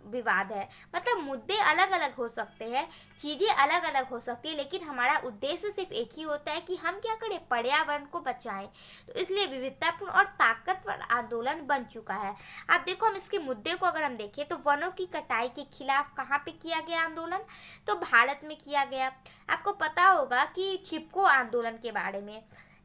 विवाद है। मतलब मुद्दे अलग अलग हो सकते हैं, चीज़ें अलग अलग हो सकती है, लेकिन हमारा उद्देश्य सिर्फ एक ही होता है कि हम क्या करें, पर्यावरण को बचाएं। तो इसलिए विविधतापूर्ण और ताकतवर आंदोलन बन चुका है। आप देखो, हम इसके मुद्दे को अगर हम देखें तो वनों की कटाई के खिलाफ कहाँ पे किया गया आंदोलन, तो भारत में किया गया। आपको पता होगा कि चिपको आंदोलन के बारे में,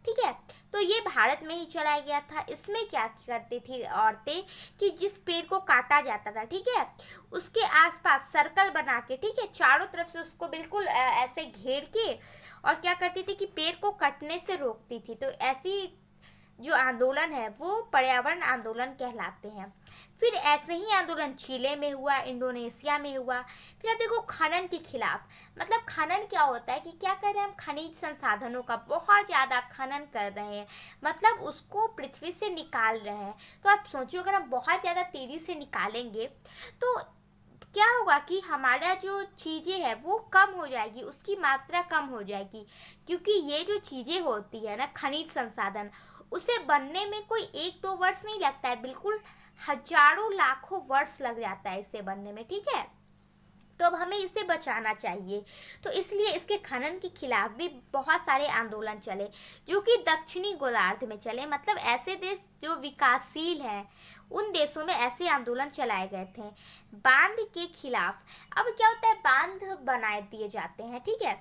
ठीक है, तो ये भारत में ही चलाया गया था। इसमें क्या करती थी औरतें कि जिस पेड़ को काटा जाता था, ठीक है, उसके आसपास सर्कल बना के, ठीक है, चारों तरफ से उसको बिल्कुल ऐसे घेर के, और क्या करती थी कि पेड़ को कटने से रोकती थी। तो ऐसी जो आंदोलन है वो पर्यावरण आंदोलन कहलाते हैं। फिर ऐसे ही आंदोलन चिले में हुआ, इंडोनेशिया में हुआ। फिर आप देखो खनन के खिलाफ, मतलब खनन क्या होता है कि क्या कर रहे हैं हम, खनिज संसाधनों का बहुत ज़्यादा खनन कर रहे हैं, मतलब उसको पृथ्वी से निकाल रहे हैं। तो आप सोचो अगर हम बहुत ज़्यादा तेज़ी से निकालेंगे तो क्या होगा कि हमारा जो चीज़ें है वो कम हो जाएगी, उसकी मात्रा कम हो जाएगी, क्योंकि ये जो चीज़ें होती है ना खनिज संसाधन, उसे बनने में कोई 1-2 वर्ष नहीं लगता है, बिल्कुल हजारों लाखों वर्ष लग जाता है इसे बनने में, ठीक है। तो अब हमें इसे बचाना चाहिए, तो इसलिए इसके खनन के खिलाफ भी बहुत सारे आंदोलन चले, जो कि दक्षिणी गोलार्ध में चले, मतलब ऐसे देश जो विकासशील हैं उन देशों में ऐसे आंदोलन चलाए गए थे बांध के खिलाफ। अब क्या होता है, बांध बनाए दिए जाते हैं, ठीक है।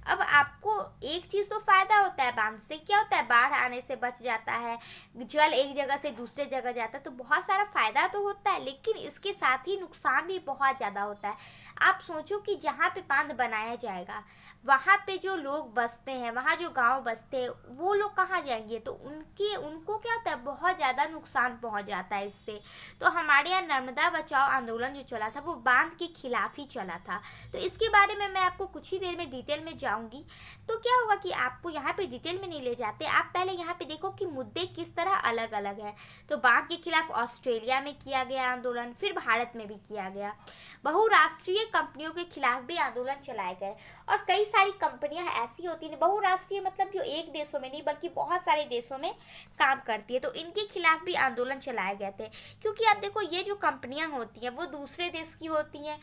अब आपको एक चीज़ तो फायदा होता है, बांध से क्या होता है, बाढ़ आने से बच जाता है, जल एक जगह से दूसरे जगह जाता है, तो बहुत सारा फायदा तो होता है, लेकिन इसके साथ ही नुकसान भी बहुत ज़्यादा होता है। आप सोचो कि जहाँ पे बांध बनाया जाएगा वहाँ पे जो लोग बसते हैं, वहाँ जो गांव बसते हैं, वो लोग कहाँ जाएंगे, तो उनको क्या होता है, बहुत ज़्यादा नुकसान पहुँच जाता है इससे। तो हमारे यहाँ नर्मदा बचाओ आंदोलन जो चला था वो बांध के खिलाफ ही चला था। तो इसके बारे में मैं आपको कुछ ही देर में डिटेल में जाऊँगी। तो क्या होगा कि आपको यहाँ पे डिटेल में नहीं ले जाते, आप पहले यहाँ पे देखो कि मुद्दे किस तरह अलग अलग है। तो बांध के खिलाफ ऑस्ट्रेलिया में किया गया आंदोलन, फिर भारत में भी किया गया। बहुराष्ट्रीय कंपनियों के खिलाफ भी आंदोलन चलाए गए, और कई सारी कंपनियां ऐसी होती हैं, बहुराष्ट्रीय मतलब जो एक देशों में नहीं बल्कि बहुत सारे देशों में काम करती है, तो इनके खिलाफ भी आंदोलन चलाए गए थे। क्योंकि आप देखो ये जो कंपनियां होती हैं वो दूसरे देश की होती हैं,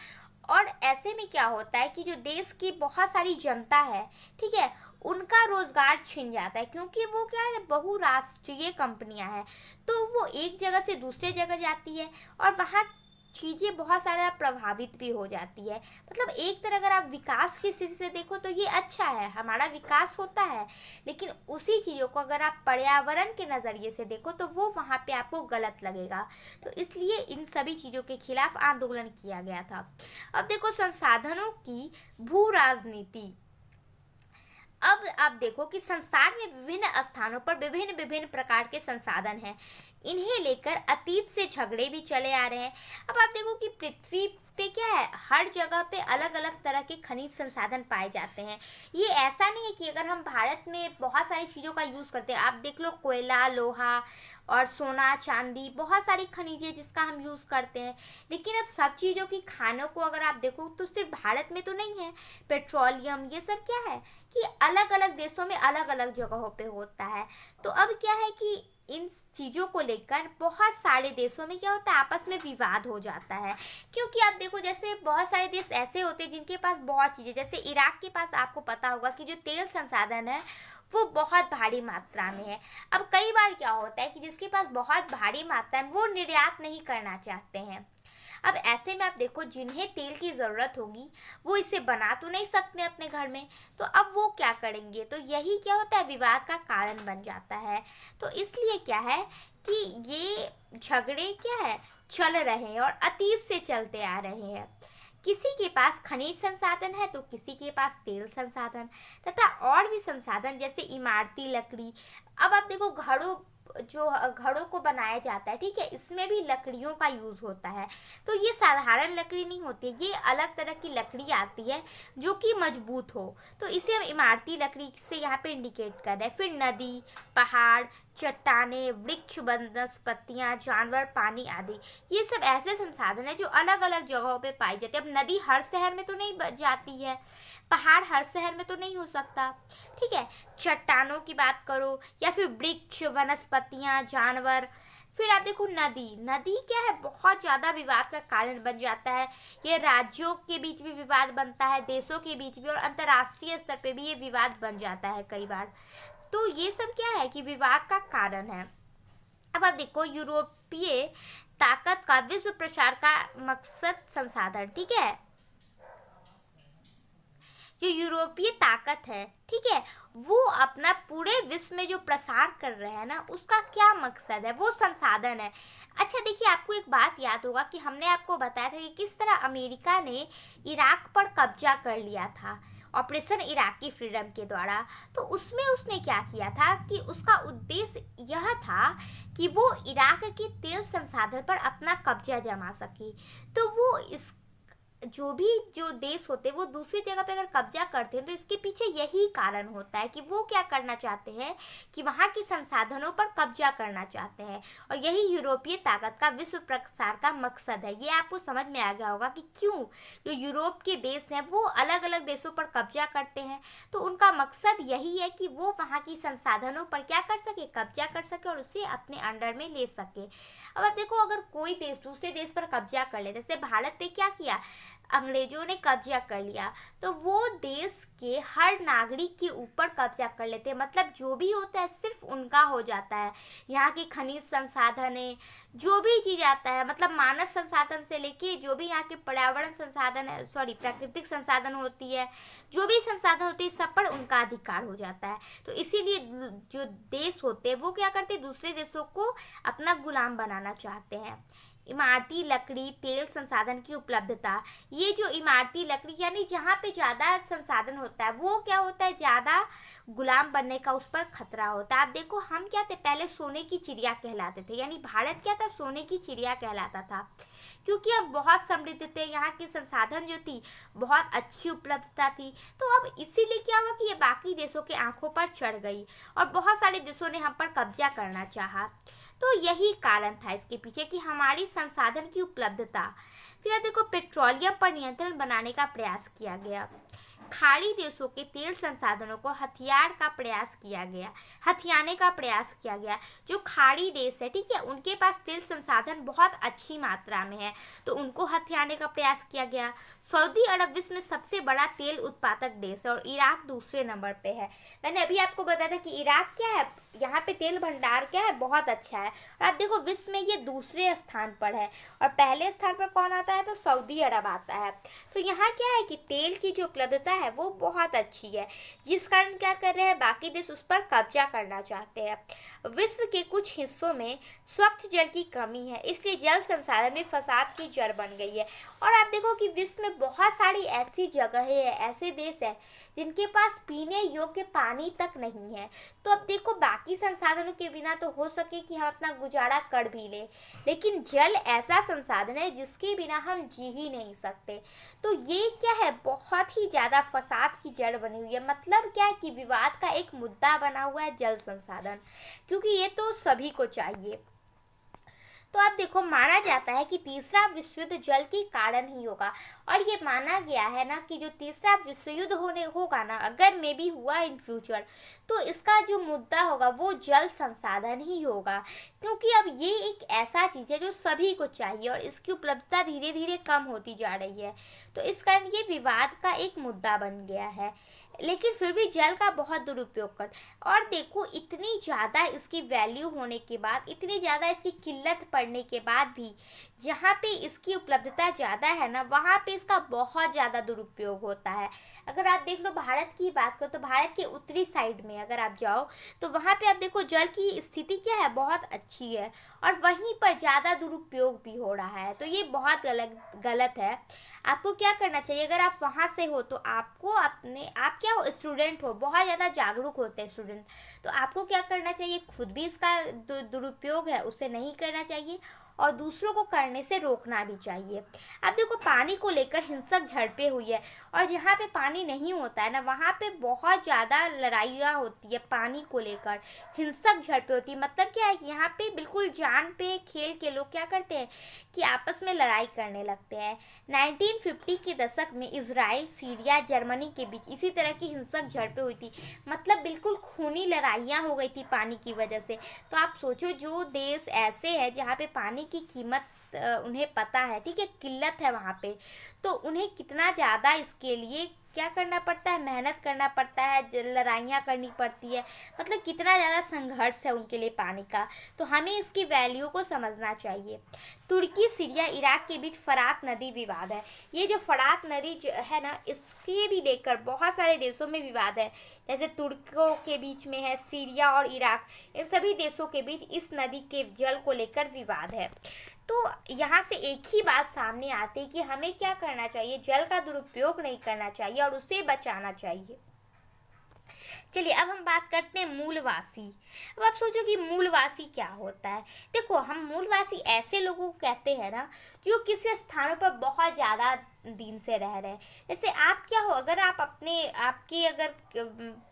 और ऐसे में क्या होता है कि जो देश की बहुत सारी जनता है, ठीक है, उनका रोजगार छिन जाता है, क्योंकि वो क्या है, बहुराष्ट्रीय कंपनियां हैं, तो वो एक जगह से दूसरे जगह जाती है और वहाँ चीज़ें बहुत सारा प्रभावित भी हो जाती है। मतलब एक तरह अगर आप विकास की स्थिति से देखो तो ये अच्छा है, हमारा विकास होता है, लेकिन उसी चीज़ों को अगर आप पर्यावरण के नज़रिए से देखो तो वो वहाँ पे आपको गलत लगेगा। तो इसलिए इन सभी चीज़ों के खिलाफ आंदोलन किया गया था। अब देखो संसाधनों की भू राजनीति। अब आप देखो कि संसार में विभिन्न स्थानों पर विभिन्न विभिन्न प्रकार के संसाधन हैं, इन्हें लेकर अतीत से झगड़े भी चले आ रहे हैं। अब आप देखो कि पृथ्वी पे क्या है, हर जगह पे अलग अलग तरह के खनिज संसाधन पाए जाते हैं। ये ऐसा नहीं है कि अगर हम भारत में बहुत सारी चीज़ों का यूज़ करते हैं, आप देख लो कोयला, लोहा और सोना, चांदी, बहुत सारी खनिजें जिसका हम यूज़ करते हैं, लेकिन अब सब चीज़ों की खानों को अगर आप देखो तो सिर्फ भारत में तो नहीं है। पेट्रोलियम ये सब क्या है कि अलग अलग देशों में अलग अलग जगहों पे होता है। तो अब क्या है कि इन चीज़ों को लेकर बहुत सारे देशों में क्या होता है, आपस में विवाद हो जाता है। क्योंकि आप देखो जैसे बहुत सारे देश ऐसे होते हैं जिनके पास बहुत चीज़ें, जैसे इराक के पास आपको पता होगा कि जो तेल संसाधन है वो बहुत भारी मात्रा में है। अब कई बार क्या होता है कि जिसके पास बहुत भारी मात्रा है वो निर्यात नहीं करना चाहते हैं। अब ऐसे में आप देखो जिन्हें तेल की ज़रूरत होगी वो इसे बना तो नहीं सकते अपने घर में, तो अब वो क्या करेंगे, तो यही क्या होता है, विवाद का कारण बन जाता है। तो इसलिए क्या है कि ये झगड़े क्या है, चल रहे हैं और अतीत से चलते आ रहे हैं। किसी के पास खनिज संसाधन है तो किसी के पास तेल संसाधन तथा और भी संसाधन जैसे इमारती लकड़ी। अब आप देखो घड़ों को बनाया जाता है, ठीक है, इसमें भी लकड़ियों का यूज़ होता है। तो ये साधारण लकड़ी नहीं होती, ये अलग तरह की लकड़ी आती है जो कि मजबूत हो, तो इसे हम इमारती लकड़ी से यहाँ पे इंडिकेट कर रहे हैं। फिर नदी, पहाड़, चट्टाने, वृक्ष, वनस्पतियाँ, जानवर, पानी आदि, ये सब ऐसे संसाधन है जो अलग अलग जगहों पे पाई जाती है। अब नदी हर शहर में तो नहीं जाती है, पहाड़ हर शहर में तो नहीं हो सकता, ठीक है। चट्टानों की बात करो या फिर वृक्ष, वनस्पतियाँ, जानवर। फिर आप देखो नदी, नदी क्या है, बहुत ज़्यादा विवाद का कारण बन जाता है। ये राज्यों के बीच भी विवाद बनता है, देशों के बीच भी, और अंतर्राष्ट्रीय स्तर पे भी ये विवाद बन जाता है कई बार। तो ये सब क्या है कि विवाद का कारण है। अब आप देखो यूरोपीय ताकत का विश्व प्रसार का मकसद संसाधन, ठीक है, जो यूरोपीय ताकत है, ठीक है, वो अपना पूरे विश्व में जो प्रसार कर रहे हैं ना, उसका क्या मकसद है, वो संसाधन है। अच्छा देखिए, आपको एक बात याद होगा कि हमने आपको बताया था कि किस तरह अमेरिका ने इराक पर कब्जा कर लिया था, ऑपरेशन इराकी फ्रीडम के द्वारा। तो उसमें उसने क्या किया था कि उसका उद्देश्य यह था कि वो इराक के तेल संसाधन पर अपना कब्जा जमा सके। तो वो इस जो देश होते हैं वो दूसरी जगह पे अगर कब्जा करते हैं तो इसके पीछे यही कारण होता है कि वो क्या करना चाहते हैं कि वहाँ के संसाधनों पर कब्जा करना चाहते हैं। और यही यूरोपीय ताकत का विश्व प्रसार का मकसद है। ये आपको समझ में आ गया होगा कि क्यों जो यूरोप के देश हैं वो अलग अलग देशों पर कब्जा करते हैं। तो उनका मकसद यही है कि वो वहाँ की संसाधनों पर क्या कर सके, कब्जा कर सके और उसे अपने अंडर में ले सके। अब आप देखो, अगर कोई देश दूसरे देश पर कब्जा कर ले, जैसे भारत पे क्या किया, अंग्रेजों ने कब्जा कर लिया, तो वो देश के हर नागरिक के ऊपर कब्जा कर लेते हैं। मतलब जो भी होता है सिर्फ उनका हो जाता है। यहाँ के खनिज संसाधन है, जो भी चीज़ आता है, मतलब मानव संसाधन से लेके जो भी यहाँ के पर्यावरण संसाधन है, प्राकृतिक संसाधन होती है, जो भी संसाधन होती है, सब पर उनका अधिकार हो जाता है। तो इसीलिए जो देश होते हैं वो क्या करते हैं, दूसरे देशों को अपना गुलाम बनाना चाहते हैं। इमारती लकड़ी, तेल संसाधन की उपलब्धता। ये जो इमारती लकड़ी यानी जहाँ पे ज़्यादा संसाधन होता है वो क्या होता है, ज़्यादा गुलाम बनने का उस पर खतरा होता है। आप देखो, हम क्या थे पहले, सोने की चिड़िया कहलाते थे। यानी भारत क्या था, सोने की चिड़िया कहलाता था, क्योंकि हम बहुत समृद्ध थे, यहाँ के संसाधन जो थी बहुत अच्छी उपलब्धता थी। तो अब इसीलिए क्या हुआ कि ये बाकी देशों के आंखों पर चढ़ गई और बहुत सारे देशों ने हम पर कब्जा करना चाहा। तो यही कारण था इसके पीछे कि हमारी संसाधन की उपलब्धता। फिर देखो, पेट्रोलियम पर नियंत्रण बनाने का प्रयास किया गया। खाड़ी देशों के तेल संसाधनों को हथियाने का प्रयास किया गया। जो खाड़ी देश है, ठीक है, उनके पास तेल संसाधन बहुत अच्छी मात्रा में है, तो उनको हथियाने का प्रयास किया गया। सऊदी अरब विश्व में सबसे बड़ा तेल उत्पादक देश है और इराक दूसरे नंबर पे है। मैंने अभी आपको बताया था कि इराक क्या है, यहाँ पे तेल भंडार क्या है, बहुत अच्छा है। और आप देखो, विश्व में ये दूसरे स्थान पर है और पहले स्थान पर कौन आता है, तो सऊदी अरब आता है। तो यहाँ क्या है कि तेल की जो उपलब्धता है वो बहुत अच्छी है, जिस कारण क्या कर रहे हैं, बाकी देश उस पर कब्जा करना चाहते हैं। विश्व के कुछ हिस्सों में स्वच्छ जल की कमी है, इसलिए जल संसाधन में फसाद की जड़ बन गई है। और आप देखो कि विश्व में बहुत सारी ऐसी जगहें हैं, ऐसे देश हैं जिनके पास पीने योग्य पानी तक नहीं है। तो अब देखो, बाकी संसाधनों के बिना तो हो सके कि हम अपना गुजारा कर भी ले, लेकिन जल ऐसा संसाधन है जिसके बिना हम जी ही नहीं सकते। तो ये क्या है, बहुत ही ज़्यादा फसाद की जड़ बनी हुई है। मतलब क्या है कि विवाद का एक मुद्दा बना हुआ है जल संसाधन, क्योंकि ये तो सभी को चाहिए। तो अब देखो, माना जाता है कि तीसरा विश्व युद्ध जल के कारण ही होगा। और ये माना गया है ना कि जो तीसरा विश्व युद्ध होगा ना, अगर मे भी हुआ इन फ्यूचर, तो इसका जो मुद्दा होगा वो जल संसाधन ही होगा। क्योंकि अब ये एक ऐसा चीज़ है जो सभी को चाहिए और इसकी उपलब्धता धीरे धीरे कम होती जा रही है। तो इस कारण ये विवाद का एक मुद्दा बन गया है। लेकिन फिर भी जल का बहुत दुरुपयोग कर, और देखो, इतनी ज़्यादा इसकी वैल्यू होने के बाद, इतनी ज़्यादा इसकी किल्लत पड़ने के बाद भी जहाँ पे इसकी उपलब्धता ज़्यादा है ना, वहाँ पे इसका बहुत ज़्यादा दुरुपयोग होता है। अगर आप देख लो, भारत की बात करो तो भारत के उत्तरी साइड में अगर आप जाओ तो वहाँ पे आप देखो जल की स्थिति क्या है, बहुत अच्छी है, और वहीं पर ज़्यादा दुरुपयोग भी हो रहा है। तो ये बहुत गलत है। आपको क्या करना चाहिए, अगर आप वहाँ से हो तो आपको आप क्या हो, स्टूडेंट हो, बहुत ज़्यादा जागरूक होते हैं स्टूडेंट, तो आपको क्या करना चाहिए, खुद भी इसका दुरुपयोग है उसे नहीं करना चाहिए और दूसरों को करने से रोकना भी चाहिए। अब देखो, पानी को लेकर हिंसक झड़पें हुई है, और जहाँ पे पानी नहीं होता है ना, वहाँ पे बहुत ज़्यादा लड़ाइयाँ होती है पानी को लेकर, हिंसक झड़पें होती है। मतलब क्या है कि यहाँ पे बिल्कुल जान पे खेल के लोग क्या करते हैं कि आपस में लड़ाई करने लगते हैं। 1950 के दशक में इजराइल, सीरिया, जर्मनी के बीच इसी तरह की हिंसक झड़पें हुई थी। मतलब बिल्कुल खूनी लड़ाइयाँ हो गई थी पानी की वजह से। तो आप सोचो, जो देश ऐसे है जहाँ पे पानी की कीमत उन्हें पता है, ठीक है, किल्लत है वहाँ पे, तो उन्हें कितना ज़्यादा इसके लिए क्या करना पड़ता है, मेहनत करना पड़ता है, लड़ाइयाँ करनी पड़ती है। मतलब कितना ज़्यादा संघर्ष है उनके लिए पानी का। तो हमें इसकी वैल्यू को समझना चाहिए। तुर्की, सीरिया, इराक के बीच फरात नदी विवाद है। ये जो फरात नदी जो है ना, इसके भी लेकर बहुत सारे देशों में विवाद है। जैसे तुर्कों के बीच में है, सीरिया और इराक, इन सभी देशों के बीच इस नदी के जल को लेकर विवाद है। तो यहाँ से एक ही बात सामने आती है कि हमें क्या करना चाहिए, जल का दुरुपयोग नहीं करना चाहिए और उसे बचाना चाहिए। चलिए अब हम बात करते हैं मूलवासी। अब आप सोचो कि मूलवासी क्या होता है। देखो, हम मूलवासी ऐसे लोगों को कहते हैं ना जो किसी स्थानों पर बहुत ज़्यादा दिन से रह रहे हैं। जैसे आप क्या हो, अगर आप आपके अगर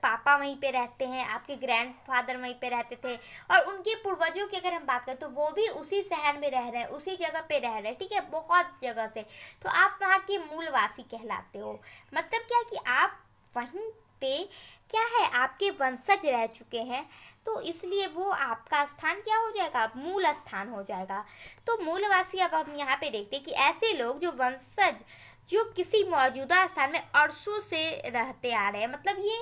पापा वहीं पे रहते हैं, आपके ग्रैंडफादर वहीं पे रहते थे और उनके पूर्वजों की अगर हम बात करें तो वो भी उसी शहर में रह रहे हैं, उसी जगह पे रह रहे हैं, ठीक है, बहुत जगह से, तो आप वहाँ के मूलवासी कहलाते हो। मतलब क्या है कि आप वहीं पे क्या है, आपके वंशज रह चुके हैं, तो इसलिए वो आपका स्थान क्या हो जाएगा, मूल स्थान हो जाएगा। तो मूलवासी, अब हम यहाँ पे देखते हैं कि ऐसे लोग जो वंशज जो किसी मौजूदा स्थान में अरसों से रहते आ रहे हैं, मतलब ये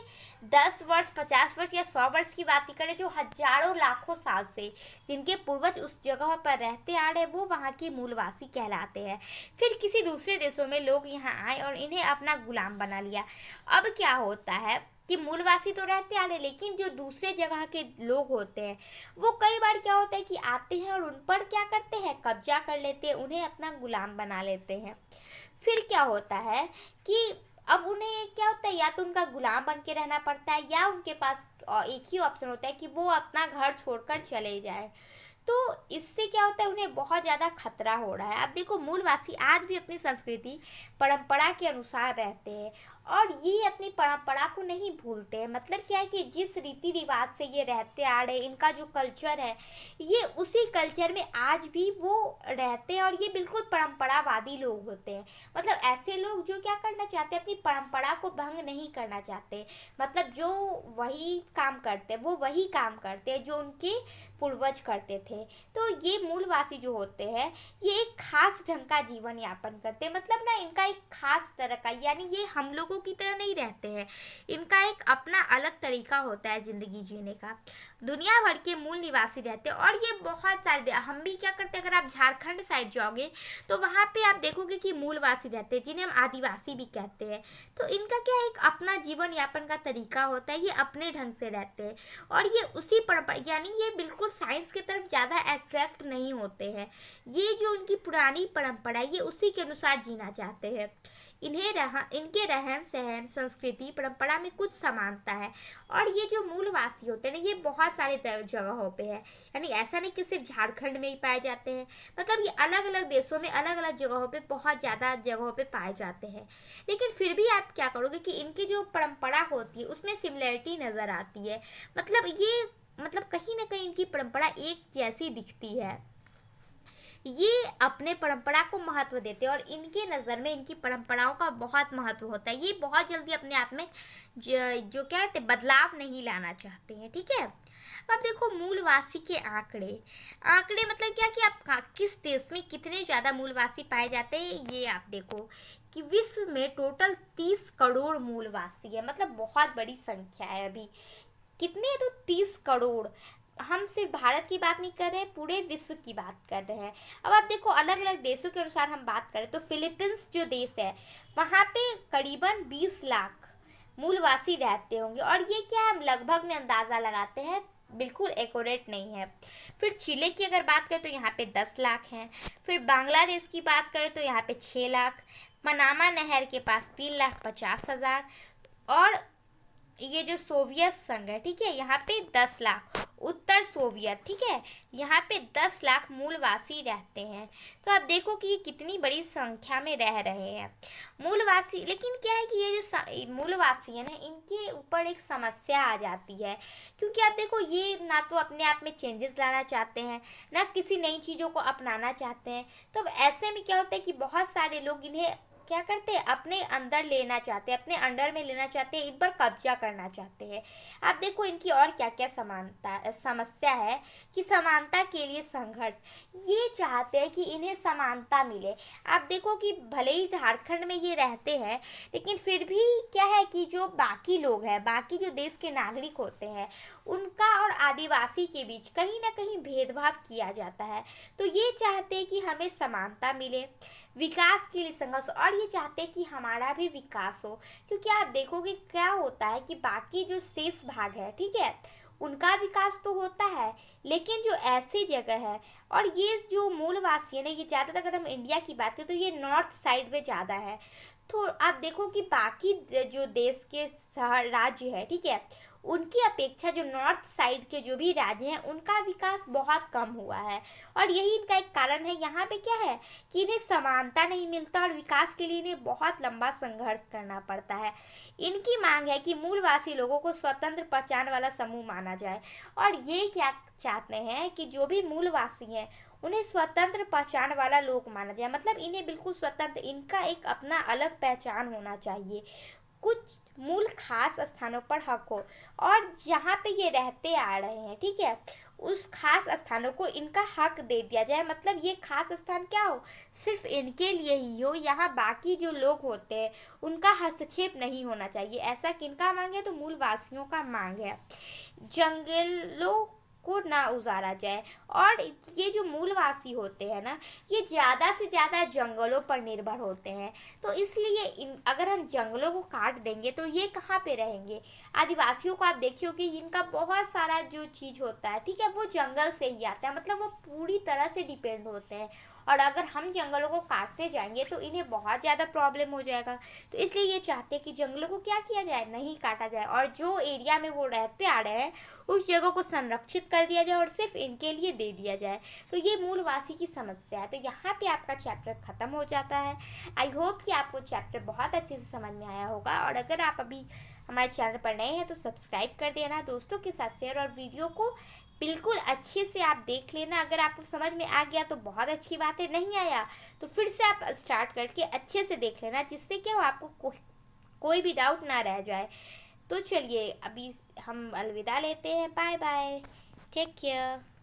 10 वर्ष 50 वर्ष या 100 वर्ष की बात ही करें, जो हजारों लाखों साल से जिनके पूर्वज उस जगह पर रहते आ रहे हैं, वो वहाँ के मूलवासी कहलाते हैं। फिर किसी दूसरे देशों में लोग यहाँ आए और इन्हें अपना गुलाम बना लिया। अब क्या होता है कि मूलवासी तो रहते आ रहे, लेकिन जो दूसरे जगह के लोग होते हैं वो कई बार क्या होता है कि आते हैं और उन पर क्या करते हैं, कब्जा कर लेते हैं, उन्हें अपना गुलाम बना लेते हैं। फिर क्या होता है कि अब उन्हें क्या होता है, या तो उनका गुलाम बन के रहना पड़ता है या उनके पास एक ही ऑप्शन होता है कि वो अपना घर छोड़कर चले जाए। तो इससे क्या होता है, उन्हें बहुत ज़्यादा खतरा हो रहा है। अब देखो, मूलवासी आज भी अपनी संस्कृति परंपरा के अनुसार रहते हैं और ये अपनी परंपरा को नहीं भूलते हैं। मतलब क्या है कि जिस रीति रिवाज से ये रहते आ रहे, इनका जो कल्चर है, ये उसी कल्चर में आज भी वो रहते हैं और ये बिल्कुल परंपरावादी लोग होते हैं। मतलब ऐसे लोग जो क्या करना चाहते हैं, अपनी परंपरा को भंग नहीं करना चाहते। मतलब जो वही काम करते हैं वो वही काम करते हैं जो उनके पूर्वज करते थे। तो ये मूलवासी जो होते हैं, ये एक खास ढंग का जीवन यापन करते हैं। मतलब ना, इनका एक खास तरह का, यानी ये हम लोगों की तरह नहीं रहते हैं, इनका एक अपना अलग तरीका होता है जिंदगी जीने का। दुनिया भर के मूल निवासी रहते हैं और ये बहुत सारे, हम भी क्या करते हैं, अगर आप झारखंड साइड जाओगे तो वहाँ पे आप देखोगे कि मूलवासी रहते हैं, जिन्हें हम आदिवासी भी कहते हैं। तो इनका क्या है, एक अपना जीवन यापन का तरीका होता है, ये अपने ढंग से रहते हैं और ये उसी परंपरा, यानी ये बिल्कुल साइंस की तरफ ज़्यादा अट्रैक्ट नहीं होते हैं। ये जो उनकी पुरानी परंपरा है, ये उसी के अनुसार जीना चाहते हैं। इनके रहन सहन संस्कृति परंपरा में कुछ समानता है और ये जो मूलवासी होते हैं ना, ये बहुत सारे जगहों पे है। यानी ऐसा नहीं कि सिर्फ झारखंड में ही पाए जाते हैं, मतलब ये अलग अलग देशों में अलग अलग जगहों पे, बहुत ज़्यादा जगहों पे पाए जाते हैं। लेकिन फिर भी आप क्या करोगे कि इनकी जो परंपरा होती है उसमें सिमिलरिटी नज़र आती है। मतलब कहीं ना कहीं इनकी परंपरा एक जैसी दिखती है। ये अपने परंपरा को महत्व देते हैं और इनके नज़र में इनकी परंपराओं का बहुत महत्व होता है। ये बहुत जल्दी अपने आप में जो कहते बदलाव नहीं लाना चाहते हैं, ठीक है। अब देखो, मूलवासी के आंकड़े मतलब क्या कि आप किस देश में कितने ज़्यादा मूलवासी पाए जाते हैं, ये आप देखो कि विश्व में टोटल 30 करोड़ मूलवासी है। मतलब बहुत बड़ी संख्या है। अभी कितने हैं, तो 30 करोड़। हम सिर्फ भारत की बात नहीं कर रहे हैं, पूरे विश्व की बात कर रहे हैं। अब आप देखो, अलग अलग देशों के अनुसार हम बात करें तो फिलीपींस जो देश है, वहाँ पे करीबन 20 लाख मूलवासी रहते होंगे और ये क्या हम लगभग में अंदाज़ा लगाते हैं, बिल्कुल एक्यूरेट नहीं है। फिर चिले की अगर बात करें तो यहाँ पे 10 लाख हैं। फिर बांग्लादेश की बात करें तो यहाँ पे 6 लाख, पनामा नहर के पास 3,50,000 और ये जो सोवियत संघ है, ठीक है, यहाँ पे 10 लाख, उत्तर सोवियत, ठीक है, यहाँ पे 10 लाख मूलवासी रहते हैं। तो आप देखो कि ये कितनी बड़ी संख्या में रह रहे हैं मूलवासी। लेकिन क्या है कि ये जो मूलवासी है ना, इनके ऊपर एक समस्या आ जाती है, क्योंकि आप देखो, ये ना तो अपने आप में चेंजेस लाना चाहते हैं, ना किसी नई चीज़ों को अपनाना चाहते हैं। तो अब ऐसे में क्या होता है कि बहुत सारे लोग इन्हें क्या करते हैं, अपने अंदर लेना चाहते हैं, अपने अंडर में लेना चाहते हैं, इन पर कब्जा करना चाहते हैं। आप देखो, इनकी और क्या क्या समस्या है कि समानता के लिए संघर्ष, ये चाहते हैं कि इन्हें समानता मिले। आप देखो कि भले ही झारखंड में ये रहते हैं, लेकिन फिर भी क्या है कि जो बाकी लोग हैं, बाकी जो देश के नागरिक होते हैं, उनका और आदिवासी के बीच कहीं ना कहीं भेदभाव किया जाता है। तो ये चाहते हैं कि हमें समानता मिले, विकास के लिए संघर्ष, और ये चाहते हैं कि हमारा भी विकास हो। क्योंकि आप देखोगे क्या होता है कि बाकी जो शेष भाग है, ठीक है, उनका विकास तो होता है, लेकिन जो ऐसी जगह है और ये जो मूलवासी है ना, ये ज़्यादातर अगर हम इंडिया की बात करें तो ये नॉर्थ साइड में ज़्यादा है। तो आप देखो कि बाकी जो देश के शहर राज्य है, ठीक है, उनकी अपेक्षा जो नॉर्थ साइड के जो भी राज्य हैं उनका विकास बहुत कम हुआ है। और यही इनका एक कारण है। यहाँ पे क्या है कि इन्हें समानता नहीं मिलता और विकास के लिए इन्हें बहुत लंबा संघर्ष करना पड़ता है। इनकी मांग है कि मूलवासी लोगों को स्वतंत्र पहचान वाला समूह माना जाए। और ये क्या चाहते हैं कि जो भी मूलवासी हैं उन्हें स्वतंत्र पहचान वाला लोग माना जाए, मतलब इन्हें बिल्कुल स्वतंत्र, इनका एक अपना अलग पहचान होना चाहिए, कुछ मूल खास स्थानों पर हक हो और जहाँ पे ये रहते आ रहे हैं, ठीक है, उस खास स्थानों को इनका हक दे दिया जाए। मतलब ये खास स्थान क्या हो, सिर्फ इनके लिए ही हो, यहाँ बाकी जो लोग होते हैं उनका हस्तक्षेप नहीं होना चाहिए। ऐसा किनका मांग है, तो मूलवासियों का मांग है। जंगलों को ना उजाड़ा जाए। और ये जो मूलवासी होते हैं ना, ये ज़्यादा से ज़्यादा जंगलों पर निर्भर होते हैं। तो इसलिए अगर हम जंगलों को काट देंगे तो ये कहाँ पे रहेंगे। आदिवासियों को आप देखिए कि इनका बहुत सारा जो चीज़ होता है, ठीक है, वो जंगल से ही आता है, मतलब वो पूरी तरह से डिपेंड होते हैं। और अगर हम जंगलों को काटते जाएंगे तो इन्हें बहुत ज़्यादा प्रॉब्लम हो जाएगा। तो इसलिए ये चाहते हैं कि जंगलों को क्या किया जाए, नहीं काटा जाए, और जो एरिया में वो रहते आ रहे हैं उस जगह को संरक्षित कर दिया जाए और सिर्फ इनके लिए दे दिया जाए। तो ये मूलवासी की समस्या है। तो यहाँ पे आपका चैप्टर खत्म हो जाता है। आई होप कि आपको चैप्टर बहुत अच्छे से समझ में आया होगा। और अगर आप अभी हमारे चैनल पर नए हैं तो सब्सक्राइब कर देना, दोस्तों के साथ शेयर, और वीडियो को बिल्कुल अच्छे से आप देख लेना। अगर आपको समझ में आ गया तो बहुत अच्छी बात है, नहीं आया तो फिर से आप स्टार्ट करके अच्छे से देख लेना, जिससे क्या हो आपको कोई भी डाउट ना रह जाए। तो चलिए अभी हम अलविदा लेते हैं। Bye bye, take care.